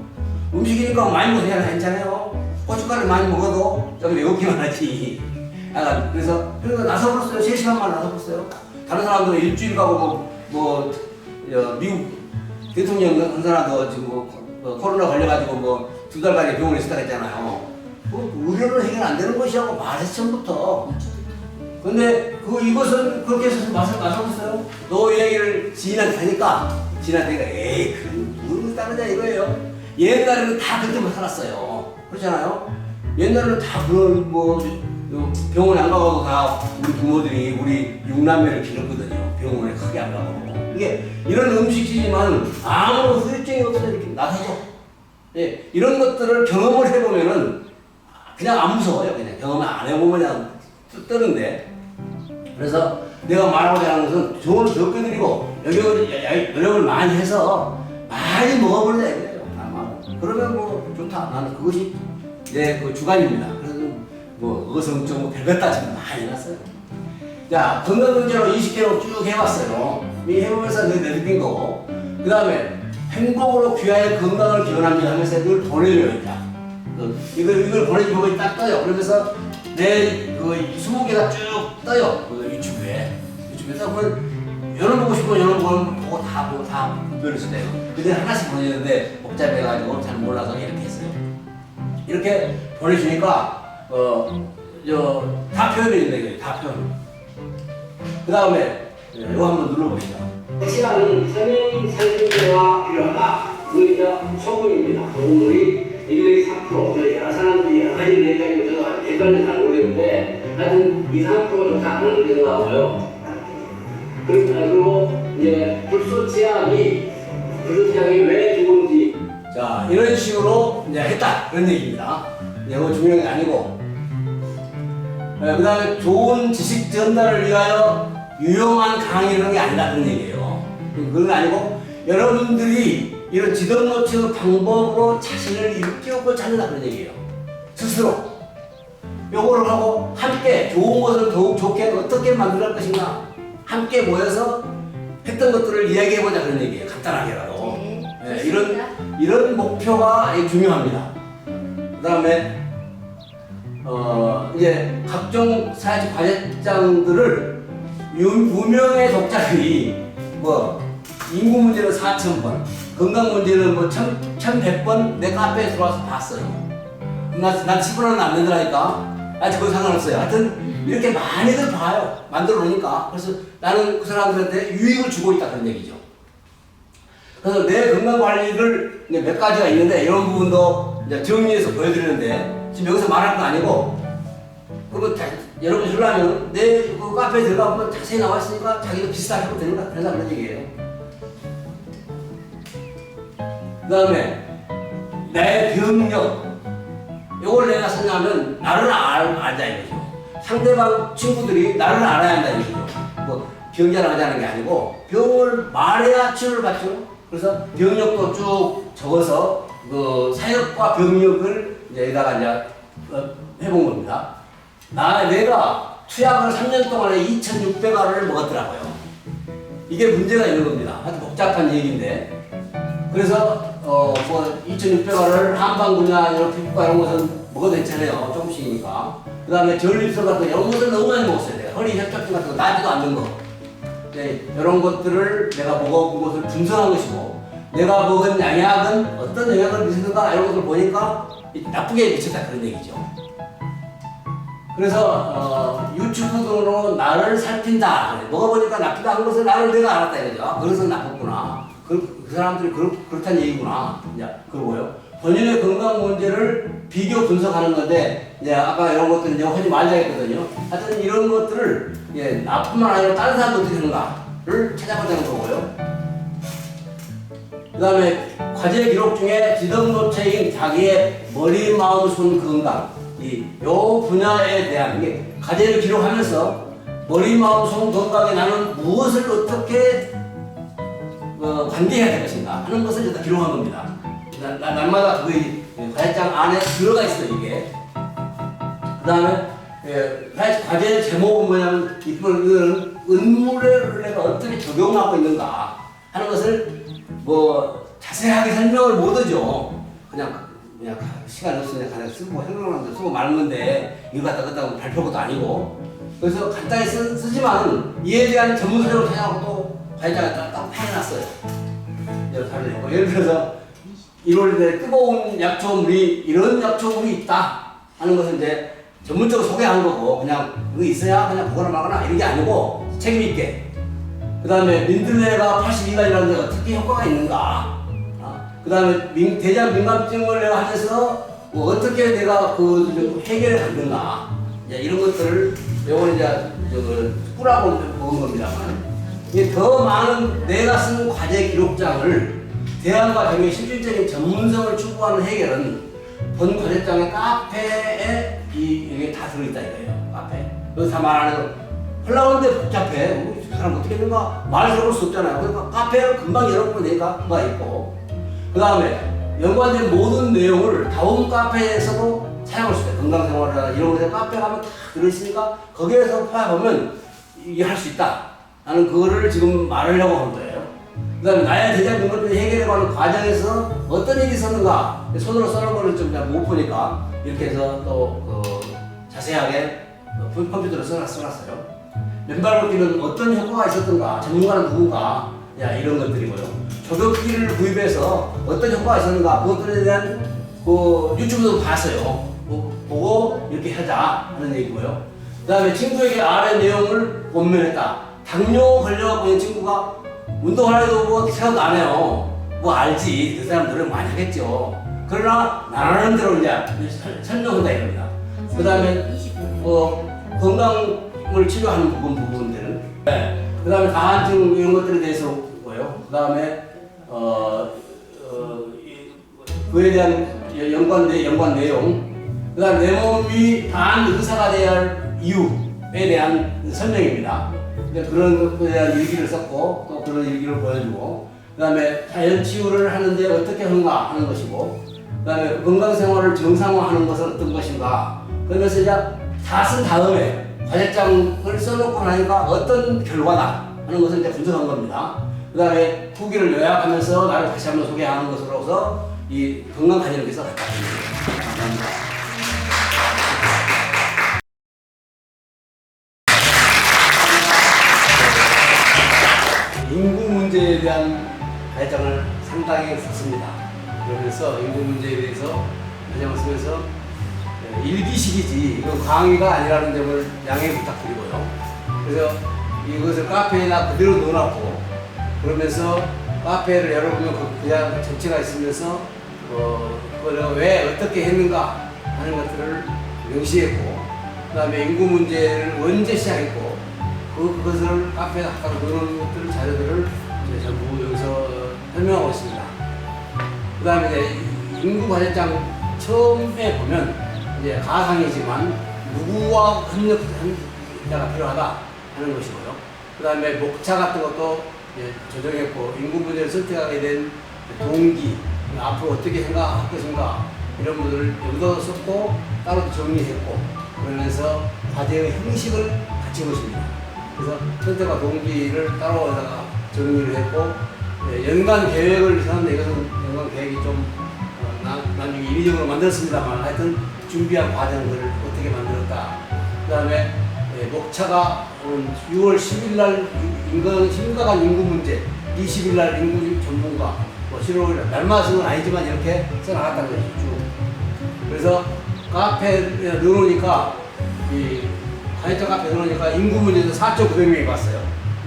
S1: 음식이니까 많이 먹어야 괜찮아요. 고춧가루 많이 먹어도 좀 외우기만 하지. 그래서 나서버렸어요. 3시간만 나서버렸어요. 다른 사람들은 일주일 가고 미국 대통령 한 사람도 지금 코로나 걸려가지고 2달까지 병원에 있었다 했잖아요. 의료는 해결 안 되는 것이라고 말했어, 처음부터. 근데 이것은 그렇게 해서 마셨어요. 너 얘기를 지인한테 하니까 에이, 그건 따르자 이거예요. 옛날에는 다 그때만 살았어요. 그렇잖아요? 옛날에는 다 그런 병원에 안 가고 다 우리 부모들이 우리 6남매를 기르거든요. 병원에 크게 안 가고. 이게 이런 음식이지만 아무 후유증이 없어서 이렇게 나서죠. 예, 이런 것들을 경험을 해보면은 그냥 안 무서워요. 그냥 경험 안 해보면 그냥 뜨는데. 그래서 내가 말하고자 하는 것은 조언을 적게 드리고 노력을 많이 해서 많이 먹어보자 이거예요. 그러면 뭐 좋다. 나는 그것이 내 그 주관입니다. 그래서 뭐 의성적 뭐 별것 따지면 많이 났어요. 자, 건강 문제로 20개로 쭉 해봤어요. 이 해보면서 늘 느낀 거고. 그 다음에 행복으로 귀하의 건강을 기원합니다 하면서 이걸 보내줘요. 이걸 보내주고 딱 떠요. 그러면서 내 그 20개가 쭉 떠요. 그 유튜브에서 그걸 열어보고 싶으면 열어보고 다 분별해서 돼요. 근데 하나씩 보내는데 복잡해가지고 잘 몰라서 이렇게 했어요. 이렇게 보내주니까 다 표현해 준다 이거예요. 다 표현. 그 다음에 이거 한번 눌러보시죠.
S2: 시간은 성형상승제가 필요하다. 그게 소금입니다. 소금물이 1, 3%. 여러 사람들이 여러 가지 얘기하고 저도 헷갈려서 잘 모르겠는데 하여튼 2, 3% 좋다 하는 데가 나와요. 그리고 이제 불소치약이 왜 좋은지.
S1: 자, 이런 식으로 이제 했다. 그런 얘기입니다. 이거 중요한 게 아니고. 그 다음에 좋은 지식 전달을 위하여 유용한 강의를 하는 게 아니다. 그런 얘기예요. 그건 아니고 여러분들이 이런 지도 놓치는 방법으로 자신을 일깨우고 찾는다. 그런 얘기예요. 스스로. 요거를 하고 함께 좋은 것을 더욱 좋게 어떻게 만들 것인가. 함께 모여서 했던 것들을 이야기해보자. 그런 얘기예요. 간단하게라도. 네, 이런 목표가 중요합니다. 그 다음에 이제 각종 사회적 과제장들을 유명의 독자들이 뭐 인구 문제는 4,000번, 건강 문제는 뭐 1,100번 내 카페에 들어와서 봤어요. 난 10분은 안 된다니까. 아직 그건 상관없어요. 하여튼 이렇게 많이들 봐요. 만들어 놓으니까. 그래서 나는 그 사람들한테 유익을 주고 있다. 그런 얘기죠. 그래서 내 건강 관리를 이제 몇 가지가 있는데 이런 부분도 이제 정리해서 보여드리는데 지금 여기서 말할 거 아니고 그거 여러분 들으려면 내 그 카페에 들어가보면 자세히 나와 있으니까 자기도 비슷하게 하면 되는 거야. 그래서 그런 얘기예요. 그 다음에 내 병력 이걸 내가 설명하면 나를 알자 이거죠. 상대방 친구들이 나를 알아야 한다 이거죠. 뭐 병자랑하자는 게 아니고 병을 말해야 치료를 받죠. 그래서 병력도 쭉 적어서 그 사역과 병력을 이제 여기다가 이제 해본 겁니다. 내가 투약을 3년 동안에 2,600알을 먹었더라고요. 이게 문제가 있는 겁니다. 아주 복잡한 얘기인데. 그래서 뭐 2,600알을 한방분야 이런 피부과 이런 것은 먹어도 괜찮아요. 조금씩이니까. 그 다음에 전립선 같은 이런 것을 너무 많이 먹었어요. 내가 허리 협착증 같은 거 나지도 않는 거. 네, 이런 것들을 내가 먹어본 것을 분석한 것이고 내가 먹은 양약은 어떤 영향을 미치는가 이런 것을 보니까 나쁘게 미쳤다 그런 얘기죠. 그래서 유튜브 등으로 나를 살핀다. 먹어보니까 나쁘다 한 것을 나를 내가 알았다 이거죠. 그래서 나빴구나. 그 사람들이 그렇다는 얘기구나. 이제 그러고요. 본인의 건강 문제를 비교 분석하는 건데 이제 아까 이런 것들 이제 하지 말자 했거든요. 하여튼 이런 것들을 나뿐만 아니라 다른 사람도 어떻게 하는가를 찾아보자는 거고요. 그 다음에 과제 기록 중에 지덕노체인 자기의 머리, 마음, 손 건강 요 분야에 대한 게 과제를 기록하면서 머리, 마음, 손 건강에 나는 무엇을 어떻게 관계해야 될 것인가 하는 것을 일단 기록한 겁니다. 날마다 그 과제장 안에 들어가 있어요 이게. 그 다음에 과제 제목은 뭐냐면 이걸 은물을 내가 어떻게 적용하고 있는가 하는 것을 뭐 자세하게 설명을 못 하죠. 그냥 시간 없으니까 그냥 쓰고 생각나는 데 쓰고 마는 건데 이거 갖다 발표한 것도 아니고. 그래서 간단히 쓰지만 이에 대한 전문서적으로 찾아가고 또 과제장에 딱 해놨어요. 예를 들어서 1월에 뜨거운 약초물이 이런 약초물이 있다 하는 것을 이제 전문적으로 소개한 거고 그냥 그거 있어야 그냥 보거나 말거나 이런 게 아니고 책임있게. 그 다음에 민들레가 82가지라는 데 어떻게 효과가 있는가. 그 다음에 대장 민감증을 내가 하면서 뭐 어떻게 내가 그 해결을 받는가. 이런 것들을 요건 이제 꾸라고 먹은 겁니다만 이게 더 많은 내가 쓴 과제 기록장을 대안과 병의 실질적인 전문성을 추구하는 해결은 본 과제장에 카페에 이게 다 들어있다 이거예요. 카페. 그래서 다 말 안 해도 흘러오는데 복잡해. 그 사람 어떻게 했는가 말 들어볼 수 없잖아요. 그러니까 카페를 금방 열어보면 되니까 뭐가 있고. 그 다음에 연관된 모든 내용을 다음 카페에서도 사용할 수 있어요. 건강생활이나 이런 곳에 카페 가면 다 들어있으니까 거기에서 파보면 이게 할 수 있다. 나는 그거를 지금 말하려고 한 거예요. 그 다음에 나의 대장 근거를 해결해가는 과정에서 어떤 일이 있었는가 손으로 써놓은 거를 좀 못 보니까 이렇게 해서 또 자세하게 컴퓨터로 써놨어요. 맨발 걷기는 어떤 효과가 있었던가, 전문가는 누군가, 이런 것들이고요. 조격기를 구입해서 어떤 효과가 있었는가, 그것들에 대한 유튜브도 봤어요. 보고 이렇게 하자 하는 얘기고요. 그 다음에 친구에게 아래 내용을 원면했다. 당뇨 걸려갖고 있는 친구가 운동을 해도 뭐 생각도 안 해요. 뭐 알지. 그 사람 노력 많이 하겠죠. 그러나 나라는 대로 이제 설명한다 이겁니다. 그 다음에 건강을 치료하는 부분들은 그 다음에 다한증 이런 것들에 대해서 보고요. 그 다음에 그에 대한 연관 내용, 그 다음에 내 몸이 단 의사가 되어야 할 이유에 대한 설명입니다. 그런 것에 대한 일기를 썼고 또 그런 일기를 보여주고, 그 다음에 자연 치유를 하는데 어떻게 하는가 하는 것이고, 그 다음에 건강생활을 정상화하는 것은 어떤 것인가, 그러면서 이제 다 쓴 다음에 과제장을 써놓고 나니까 어떤 결과다 하는 것을 이제 분석한 겁니다. 그 다음에 후기를 요약하면서 나를 다시 한번 소개하는 것으로서 이 건강관리를 위해서 갖다 드립니다. 감사합니다. 인구 문제에 대한 과제장을 상당히 썼습니다. 그러면서 인구 문제에 대해서 과제장을 쓰면서 일기식이지 이건 강의가 아니라는 점을 양해 부탁드리고요. 그래서 이것을 카페에다 그대로 넣어놨고, 그러면서 카페를 열어보면 그냥 전체가 있으면서 그걸 왜 어떻게 했는가 하는 것들을 명시했고, 그 다음에 인구 문제를 언제 시작했고 그것을 카페에 갖다 놓는 것들 자료들을 이제 전부 여기서 설명하고 있습니다. 그 다음에 이제 인구 과제장 처음에 보면 이제 가상이지만 누구와 협력자가 필요하다 하는 것이고요. 그 다음에 목차 같은 것도 이제 조정했고, 인구 문제를 선택하게 된 동기, 앞으로 어떻게 생각할 것인가 이런 분들을 여기도 썼고 따로 정리했고, 그러면서 과제의 형식을 갖춘 것입니다. 그래서 선택과 동기를 따로 여기다가 정리를 했고, 연간 계획을 세웠는데 이것은 연간 계획이 좀 나중에 인위적으로 만들었습니다만 하여튼 준비한 과정들을 어떻게 만들었다. 그 다음에 목차가 6월 10일 날 심각한 인구 문제, 20일 날 인구 전문가, 7월 5일 날마다는 아니지만 이렇게 써나갔다는 것이죠. 그래서 카페에 넣어놓으니까 이 가이드 카페에 넣어놓으니까 인구 문제도 4,900명이 봤어요.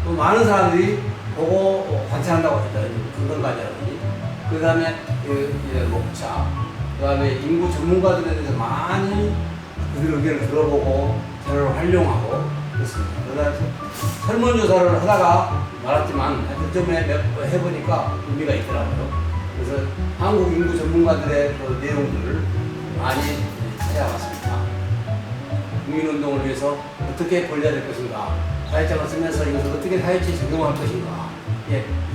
S1: 많은 사람들이 보고 관찰한다고 했죠. 건강관리라더니. 그 다음에 목차, 그 다음에 인구 전문가들에 대해서 많이 그들 의견을 들어보고 자료를 활용하고 그렇습니다. 그래서 설문조사를 하다가 말았지만 그점에 몇 번 해보니까 의미가 있더라고요. 그래서 한국 인구 전문가들의 그 내용들을 많이 찾아봤습니다. 국민운동을 위해서 어떻게 벌려야 될 것인가, 사회장을 쓰면서 이것을 어떻게 사회체에 적용할 것인가,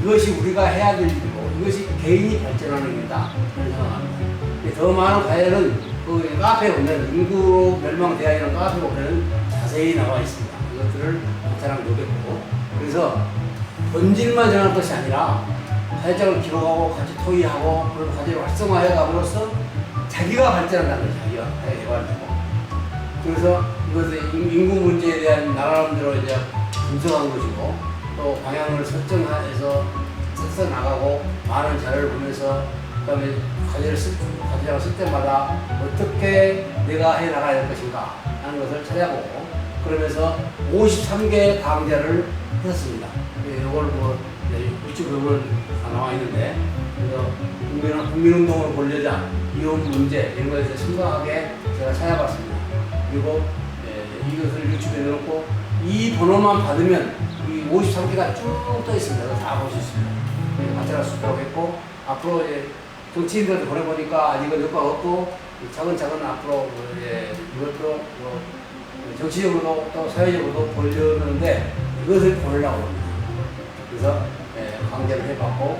S1: 이것이 우리가 해야 될 일이고 이것이 개인이 발전하는 일이다 저는 생각합니다. 더 많은 과제는 그 카페에 보면 인구 멸망 대학이라는 카페에 보면 자세히 나와 있습니다. 이것들을 관찰하면 좋겠고, 그래서 본질만 정할 것이 아니라 사회장을 기록하고 같이 토의하고 그런 과제를 활성화해 감으로써 자기가 발전한다는 거죠. 자기가 개발되고. 그래서 이것을 인구 문제에 대한 나름대로 이제 분석한 것이고, 또 방향을 설정해서 써 나가고 많은 자료를 보면서 그다음에 과제장을 쓸 때마다 어떻게 내가 해 나가야 될 것인가 하는 것을 찾아보고, 그러면서 53개 강좌를 했습니다. 이걸 뭐 유튜브에 다 나와 있는데, 그래서 국민운동을 벌려자, 이혼 문제 이런 것에 대해서 심각하게 제가 찾아봤습니다. 그리고 이것을 유튜브에 넣고 이 번호만 받으면 이 53개가 쭉 떠 있습니다. 다 볼 수 있습니다. 관찰할 수 있도록 했고, 앞으로 이제 정치인들한테 보내보니까 이건 효과가 없고 차근차근 앞으로 이제 이것도 정치적으로도 또 사회적으로도 보려는데 이것을 보려고 합니다. 그래서 강좌를 해봤고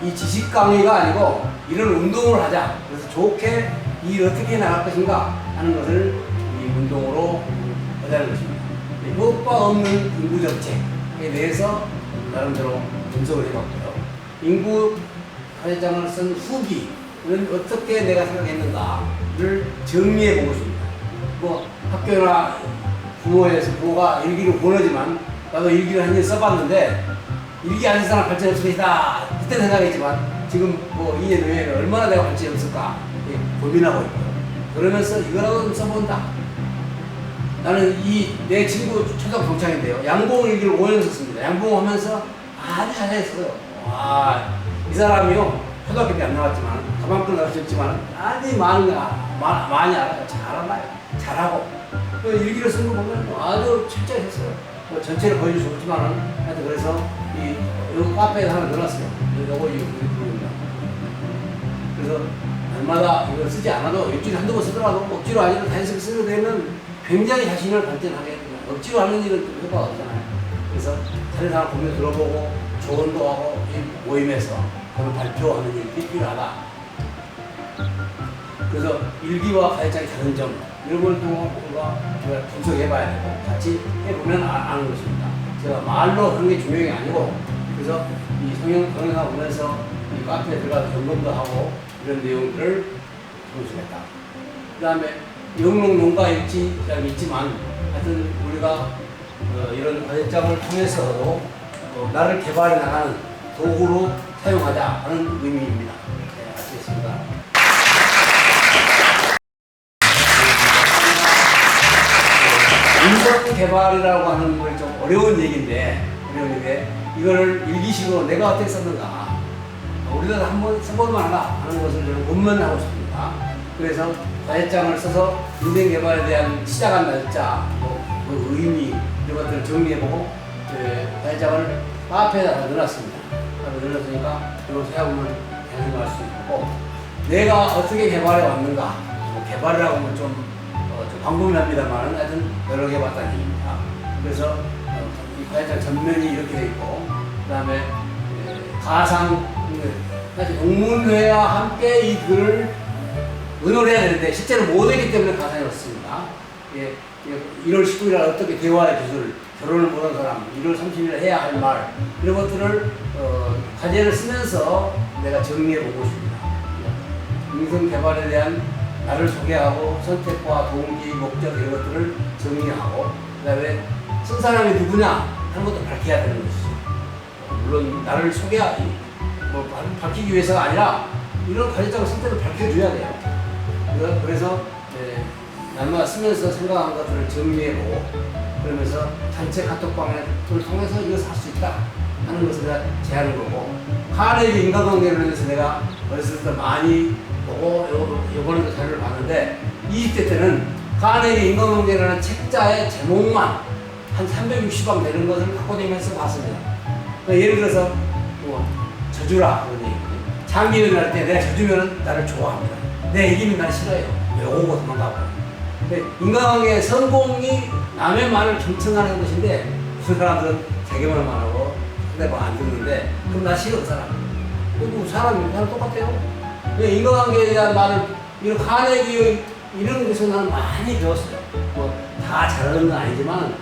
S1: 이 지식 강의가 아니고 이런 운동을 하자. 그래서 좋게 이 일을 어떻게 나갈 것인가 하는 것을 이 운동으로 하자는 것입니다. 효과 없는 인구 정책에 대해서 나름대로 분석을 해봤고요. 인구 사회장을 쓴 후기는 어떻게 내가 생각했는가를 정리해 보고 싶습니다. 뭐 학교나 부모가 일기를 보내지만 나도 일기를 한 일 써봤는데 일기 안 쓴 사람 발전 없을 것이다 그때 생각했지만 지금 뭐 2년 후에는 얼마나 내가 발전이 없을까 고민하고 있고요. 그러면서 이거라도 좀 써본다. 나는 내 친구 초등 동창인데요. 양봉 일기를 5년 썼습니다. 양봉 하면서 아주 잘했어요. 와, 이 사람이요. 초등학교 때 안 나왔지만 가방끈 나가셨지만 아주 많이 알아요. 잘 알아요. 잘하고 그 일기를 쓴 거 보면 아주 철저했어요. 뭐 전체를 보여줄 수 없지만은 하여튼 그래서 이 카페에 하나 넣어놨어요. 요거 부릅니다. 그래서 날마다 이걸 쓰지 않아도 일주일에 한두 번 쓰더라도 억지로 아니라 자연스럽게 쓰게 되면 굉장히 자신을 발전하게 됩니다. 억지로 하는 일은 좀 효과가 없잖아요. 그래서 다른 사람 보면 들어보고 조언도 하고 이 모임에서 그걸 발표하는 일이 필요하다. 그래서 일기와 가해장의 다른 점 이런 걸 우리가 분석해봐야 되고 같이 해보면 아는 것입니다. 제가 말로 하는 게 중요한 게 아니고 그래서 이 동영상 보면서 이 카페에 들어가서 점검도 하고 이런 내용들을 분석했다. 그 다음에 영롱 농가 일지라고 있지만 하여튼 우리가 이런 과제장을 통해서도 나를 개발해 나가는 도구로 사용하자 하는 의미입니다. 네, 마치겠습니다. 인성 개발이라고 하는 건 좀 어려운 얘기인데 이거를 일기식으로 내가 어떻게 썼는가 우리가 한번 써보면 하나 하는 것을 저는 본문하고 싶습니다. 그래서 과제장을 써서 인생 개발에 대한 시작한 날짜, 그 의미 이런 것들을 정리해보고 과제장을 카페에다가 넣어놨습니다. 넣어놨으니까 이걸 생각하면 생각할 수 있고 내가 어떻게 개발해 왔는가 개발이라고 하면 좀 광범위합니다만 하여튼 여러 개 봤다는 얘기입니다. 그래서 이 과제장 전면이 이렇게 돼 있고 그 다음에 가상 사실 동문회와 함께 이 글을 의논을 해야 되는데 실제로 못하기 때문에 가상에 넣습니다. 1월 19일 날 어떻게 대화의 기술, 결혼을 못한 사람, 1월 30일 해야 할 말 이런 것들을 과제를 쓰면서 내가 정리해 보고 싶습니다. 인성 개발에 대한 나를 소개하고 선택과 동기, 목적 이런 것들을 정리하고 그 다음에 쓴 사람이 누구냐 하는 것도 밝혀야 되는 것이죠. 물론 나를 밝히기 위해서가 아니라 이런 과제장을 쓸 때는 밝혀줘야 돼요. 그래서 날마다 쓰면서 생각한 것들을 정리해보고 그러면서 단체 카톡방을 통해서 이것을 할 수 있다 하는 것을 내가 제안을 거고 카네기 인간관계를 위해서 내가 어렸을 때 많이 보고 요번에도 자료를 봤는데 20대 때는 카네기 인간관계라는 책자의 제목만 한 360방 되는 것을 갖고 다니면서 봤습니다. 그러니까 예를 들어서 저주라 그런 얘기. 장기를 할 때 내가 저주면 나를 좋아합니다. 내가 이기면 나를 싫어해요. 왜 오고 도망가고. 인간관계의 성공이 남의 말을 경청하는 것인데 그 사람들은 자기 말만 하고 상대방 안 듣는데 그럼 나 싫어 그 사람. 그리고 사람이 똑같아요. 인간관계에 대한 말을 이런 카네기 이런 것에서 나는 많이 배웠어요. 다 잘하는 건 아니지만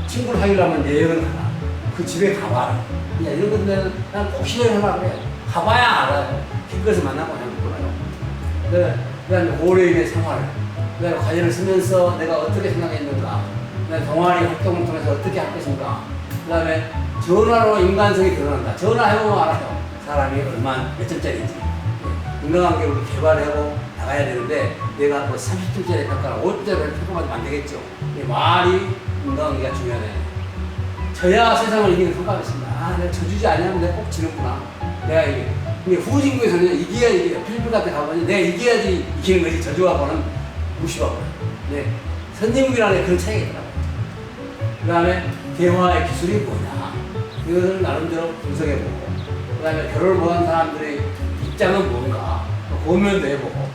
S1: 친구를 사귀려면 내역은 하나. 그 집에 가봐라. 그냥 이런 것들은 난 꼭 실현하려고 해요. 가봐야 알아요. 길거리에서 만나고 그냥 몰라요. 그 다음에 고려인의 생활. 그 다음에 과제를 쓰면서 내가 어떻게 생각했는가. 그 다음에 동아리 활동을 통해서 어떻게 할 것인가. 그 다음에 전화로 인간성이 드러난다. 전화해보면 알아요. 사람이 몇 점짜리인지. 인간관계를 개발하고 나가야 되는데 내가 30점짜리 평가나 50점짜리 평가하면 안 되겠죠. 말이 인간관계가 중요하네. 저야 세상을 이기는 성과가 있습니다. 내가 저주지 아니하면 내가 꼭 지는구나. 내가 이게. 근데 후진국에서는 이겨야 이겨요. 필리핀 같은 데 가보니 내가 이겨야지 이기는 거지 저주하고는 무시하고요. 네. 선진국이라는 그런 차이가 있더라고요. 그 다음에 대화의 기술이 뭐냐. 이것을 나름대로 분석해보고 그 다음에 결혼을 못한 사람들의 입장은 뭔가 고민도 해보고,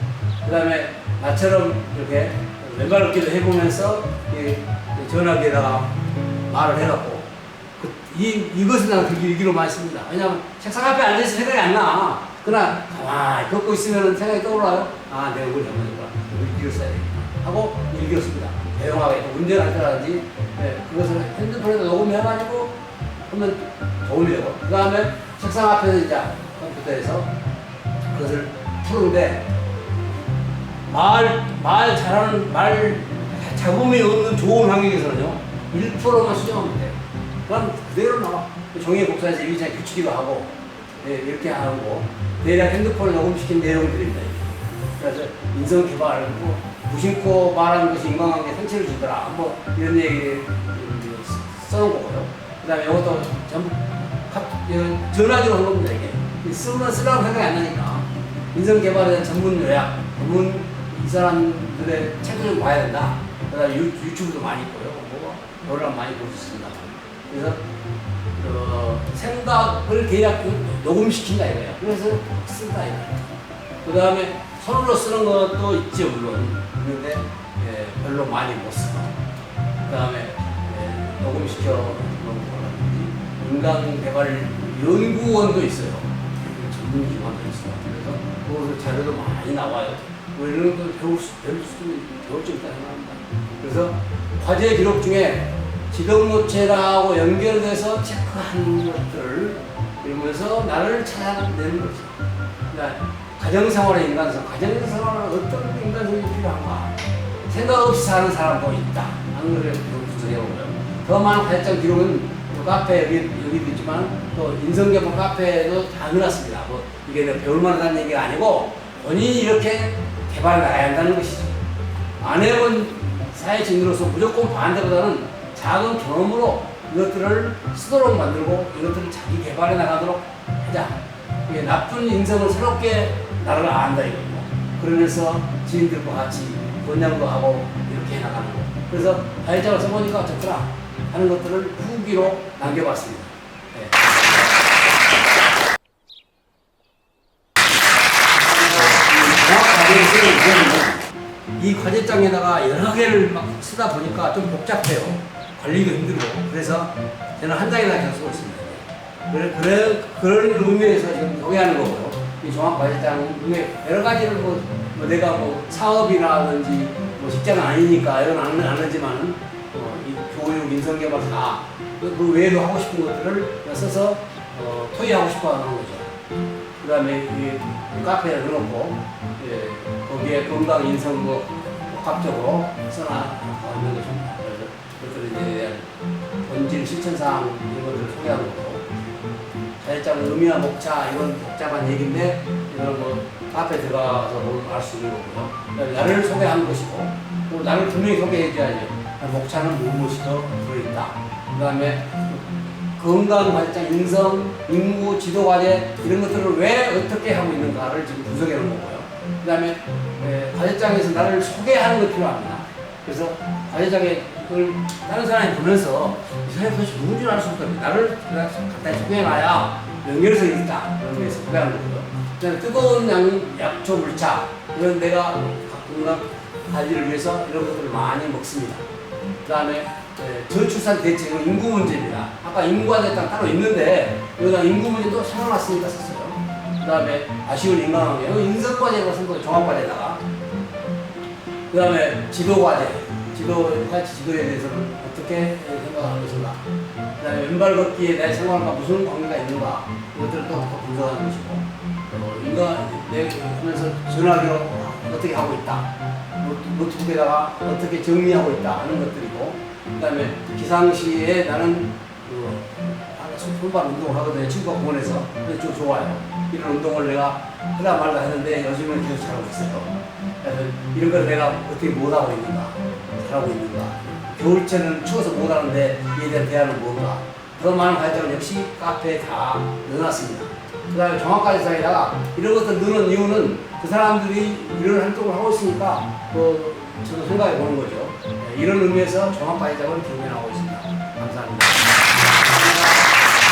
S1: 그 다음에 나처럼 이렇게 왼발 걷기도 해보면서 이 전화기에다가 말을 해갖고 이것을 나는 그렇게 일기로 많이 씁니다. 왜냐하면 책상 앞에 앉아있을 생각이 안 나. 그러나 가만히 걷고 있으면 생각이 떠올라요. 아, 내가 이걸 잘못했구나. 일기를 써야 되겠다 하고 일기를 씁니다. 대용하게 운전할 때라든지 그것을 핸드폰에다 녹음해가지고 하면 도움이 되고, 그 다음에 책상 앞에서 이제 컴퓨터에서 그것을 푸는데 말 잘하는, 말 잡음이 없는 좋은 환경에서는요 1%만 수정하면 돼요. 그럼 그대로 나와. 종이에 복사해서 일기장에 붙이기도 하고 이렇게 하고 대략 핸드폰을 녹음시킨 내용들입니다. 그래서 인성 개발을 하고 무심코 말하는 것이 인간관계에 상처를 주더라 뭐 이런 얘기를 써놓은 거고요. 그 다음에 이것도 전부 전화기로 한 겁니다. 이게 쓰라고 생각이 안 나니까 인성 개발에 대한 전문 요약, 이 사람들의 책을 좀 봐야 된다. 그 다음에 유튜브도 많이 있고요. 노래를 많이 볼 수 있습니다. 그래서 생각을 대략 녹음시킨다 이거예요. 그래서 쓴다 이거예요. 그 다음에 손으로 쓰는 것도 있죠 물론. 그런데 별로 많이 못 쓰고. 그 다음에 녹음시켜 놓은 거라든지 인간개발 연구원도 있어요. 전문 기관도 있어요. 그래서 그것을 자료도 많이 나와요. 뭐 이런 것도 배울 점 있다 생각합니다. 그래서 과제 기록 중에 지도노체라고 연결돼서 체크한 것들을 이러면서 나를 찾아내는 거죠. 그러니까 가정생활의 인간성, 가정생활은 어떤 인간성이 필요한가? 생각 없이 사는 사람도 있다. 하는 걸 분석해보고요. 더 많은 발전 기록은 또 카페 여기도 있지만 또 인성개발 카페에도 다 넣어놨습니다. 뭐 이게 내가 배울 만하다는 얘기가 아니고 본인이 이렇게 개발을 나가야 한다는 것이죠. 안 해본 사회진으로서 무조건 반대보다는 작은 경험으로 이것들을 쓰도록 만들고 이것들을 자기 개발해 나가도록 하자. 이게 나쁜 인성을 새롭게 나를 안다 이거예요. 그러면서 지인들과 같이 권장도 하고 이렇게 해나가는 거. 그래서 가해자를 써보니까 좋더라 하는 것들을 후기로 남겨봤습니다. 네. 이 과제장에다가 여러 개를 막 쓰다 보니까 좀 복잡해요. 관리가 힘들고. 그래서 저는 한 장에다 그냥 쓰고 있습니다. 그런 의미에서 지금 소개하는 거고요. 이 종합과제장 중에 여러 가지를 뭐 내가 뭐 사업이라든지 뭐 직장은 아니니까 이런 안 하지만은 이 교육, 인성개발 다 그 외에도 하고 싶은 것들을 써서 토의하고 싶어 하는 거죠. 그 다음에 이 카페에 넣어놓고 거기에 건강, 인성 뭐 복합적으로 써놔 있는 것입니다. 그래서 그것들에 대한 본질, 실천사항 이런 것들을 소개하는 거고, 자율장 의미와 목차 이런 복잡한 얘기인데 이런 뭐 카페에 들어가서 보면 알 수 있는 거고요. 그다음에 나를 소개하는 것이고, 또 나를 분명히 소개해줘야죠. 목차는 무엇이 더 들어있다. 그 다음에 건강과제장, 인성, 인구, 지도과제 이런 것들을 왜 어떻게 하고 있는가를 지금 분석해 놓은 거고요. 그 다음에 과제장에서 나를 소개하는 것 필요합니다. 그래서 과제장에 그걸 다른 사람이 보면서 이 사람이 도대체 누군지 알 수 없거든요. 나를 간단히 소개해놔야 연결성이 있다. 그런 거에서 소개하는 거고요. 그 다음에 뜨거운 약초 물차 이런 내가 건강 관리를 위해서 이런 것들을 많이 먹습니다. 그 다음에 저출산 대책은 인구 문제입니다. 아까 인구과제 따로 있는데 여기다 인구 문제 또 생각났으니까 썼어요. 그 다음에 아쉬운 인간관계, 인성과제로 쓴 거예요. 종합과제다가. 그 다음에 지도과제, 지도에 대해서는 어떻게 생각하는 것인가. 그 다음에 왼발 걷기에 내 생활과 무슨 관계가 있는가. 이것들을 또 분석하는 것이고, 인간 하면서 전화기로 어떻게 하고 있다. 노트북에다가 어떻게 정리하고 있다 하는 것들이고, 그 다음에 기상시에 나는 손발 운동을 하거든요. 친구가 공원에서. 그래서 좀 좋아요. 이런 운동을 내가 하다 말다 했는데 요즘은 계속 잘하고 있어요. 그래서 이런 걸 내가 어떻게 못하고 있는가, 잘하고 있는가. 겨울철은 추워서 못하는데 이에 대한 대안은 뭔가. 그런 많은 과제를 역시 카페에 다 넣어놨습니다. 그 다음에 종합과제장에다가 이런 것들 넣는 이유는 그 사람들이 이런 활동을 하고 있으니까 저도 생각해 보는 거죠. 이런 의미에서 종합과제장을 기록해 나가고 있습니다. 감사합니다.